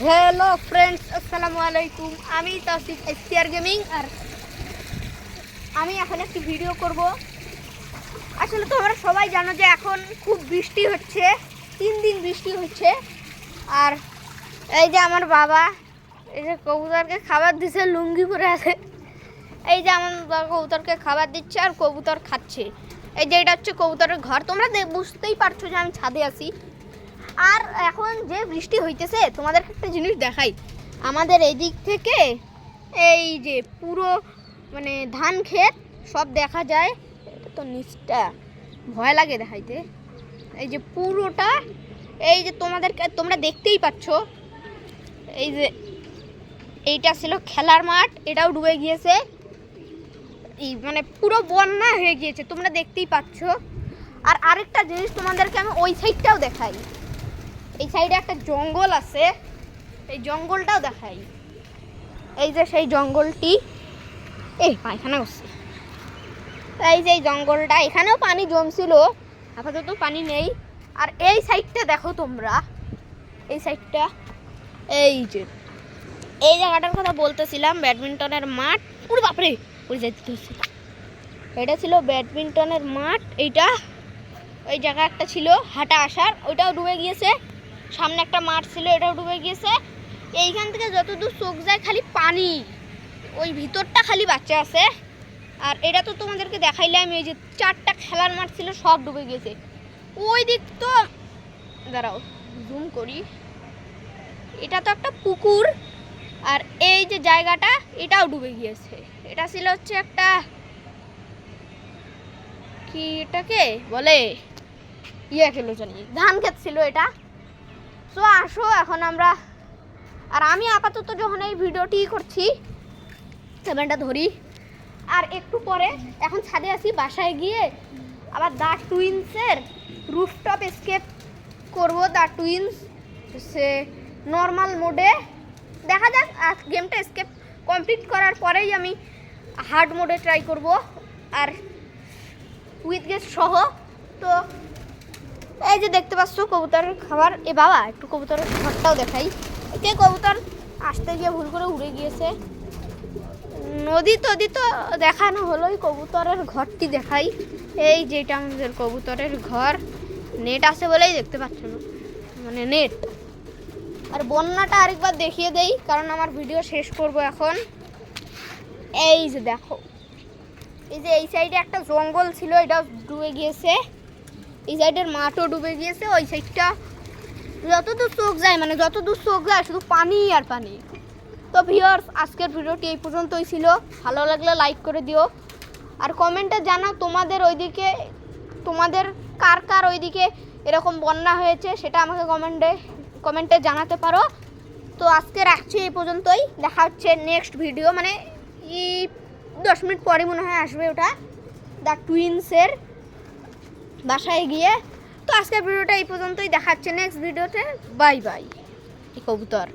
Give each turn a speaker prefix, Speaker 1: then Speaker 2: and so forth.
Speaker 1: Hello friends, আসসালামু আলাইকুম। আমি তাসিফ এসটিআর গেমিং, আর আমি এখন একটি ভিডিও করব। আসলে তোমরা সবাই জানো যে এখন খুব বৃষ্টি হচ্ছে, 3 দিন বৃষ্টি হচ্ছে। আর এই যে আমার বাবা, এই যে কবুতরকে খাবার দিচ্ছে, লুঙ্গি পরে আছে। এই যে আমার বাবা কবুতরকে খাবার দিচ্ছে আর কবুতর খাচ্ছে। এই যে এটা হচ্ছে কবুতরের ঘর। তোমরা বুঝতেই পারছো যে আমি ছাদে আছি। আর এখন যে বৃষ্টি হইতেছে, তোমাদেরকে একটা জিনিস দেখাই। আমাদের এই দিক থেকে এই যে পুরো মানে ধান ক্ষেত সব দেখা যায়। এটা তো নিচটা ভয় লাগে দেখাইতে। এই যে পুরোটা, এই যে তোমরা দেখতেই পাচ্ছ। এই যে এইটা ছিল খেলার মাঠ, এটাও ডুবে গিয়েছে। এই মানে পুরো বন্যা হয়ে গিয়েছে, তোমরা দেখতেই পাচ্ছ। আর আরেকটা জিনিস তোমাদেরকে আমি ওই সাইডটাও দেখাই। এই সাইডে একটা জঙ্গল আছে, এই জঙ্গলটাও দেখাই। এই যে সেই জঙ্গলটি, এই পায়খানা করছে। এই যে এই জঙ্গলটা, এখানেও পানি জমছিল, আপাতত পানি নেই। আর এই সাইডটা দেখো তোমরা, এই সাইডটা, এই যে এই জায়গাটার কথা বলতেছিলাম, ব্যাডমিন্টনের মাঠ। পুরো বাপরে ওই যাইতে হচ্ছে। এটা ছিল ব্যাডমিন্টনের মাঠ। এইটা ওই জায়গা একটা ছিল হাঁটা আসার, ওইটাও ডুবে গিয়েছে। সামনে একটা মাঠ ছিল, এটাও ডুবে গিয়েছে। এইখান থেকে যতদূর চোখ যায় খালি পানি, ওই ভিতরটা খালি বাচ্চা আছে। আর এটা তো তোমাদেরকে দেখাইলাম, এই যে 4টা খেলার মাঠ ছিল, সব ডুবে গিয়েছে। ওই দিক তো দাঁড়াও জুম করি, এটা তো একটা পুকুর। আর এই যে জায়গাটা, এটাও ডুবে গিয়েছে। এটা ছিল হচ্ছে একটা, কি এটাকে বলে, খেলো জানি, ধান ক্ষেত ছিল এটা। তো আসো এখন আমরা, আর আমি আপাতত যখন এই ভিডিওটি করছি, ক্যামেরাটা ধরি। আর একটু পরে এখন ছাদে আসি, বাসায় গিয়ে আবার দ্য টুইন্সের রুফটপ এস্কেপ করব। দ্য টুইন্স সে নর্মাল মোডে, দেখা যাক। আর গেমটা এস্কেপ কমপ্লিট করার পরেই আমি হার্ড মোডে ট্রাই করব, আর উইথ গেস্ট সহ। তো এই যে দেখতে পাচ্ছ কবুতরের খাবার। এ বাবা, একটু কবুতরের ঘরটাও দেখাই। যে কবুতর আসতে গিয়ে ভুল করে উড়ে গিয়েছে। নদী টদী তো দেখানো হলোই, কবুতরের ঘরটি দেখাই। এই যেটা আমাদের কবুতরের ঘর, নেট আছে বলেই দেখতে পাচ্ছ না, মানে নেট। আর বন্যাটা আরেকবার দেখিয়ে দেই, কারণ আমার ভিডিও শেষ করব এখন। এই যে দেখো, এই যে এই সাইডে একটা জঙ্গল ছিল, এটা ডুবে গিয়েছে। এই সাইডের মাঠও ডুবে গিয়েছে। ওই সাইডটা যতদূর চোখ যায়, মানে যতদূর চোখ যায় শুধু পানি আর পানি। তো ভিউয়ার্স, আজকের ভিডিওটি এই পর্যন্তই ছিল। ভালো লাগলে লাইক করে দিও, আর কমেন্টে জানাও তোমাদের ওইদিকে, তোমাদের কার কার ওইদিকে এরকম বন্যা হয়েছে, সেটা আমাকে কমেন্টে জানাতে পারো। তো আজকে রাখছি এই পর্যন্তই। দেখা হচ্ছে নেক্সট ভিডিও, মানে এই 10 মিনিট পরে মনে হয় আসবে ওটা, দ্য টুইন্সের বাসায় গিয়ে। তো আজকের ভিডিওটা এই পর্যন্তই, দেখাচ্ছে নেক্সট ভিডিওতে। Bye bye. কবুতর।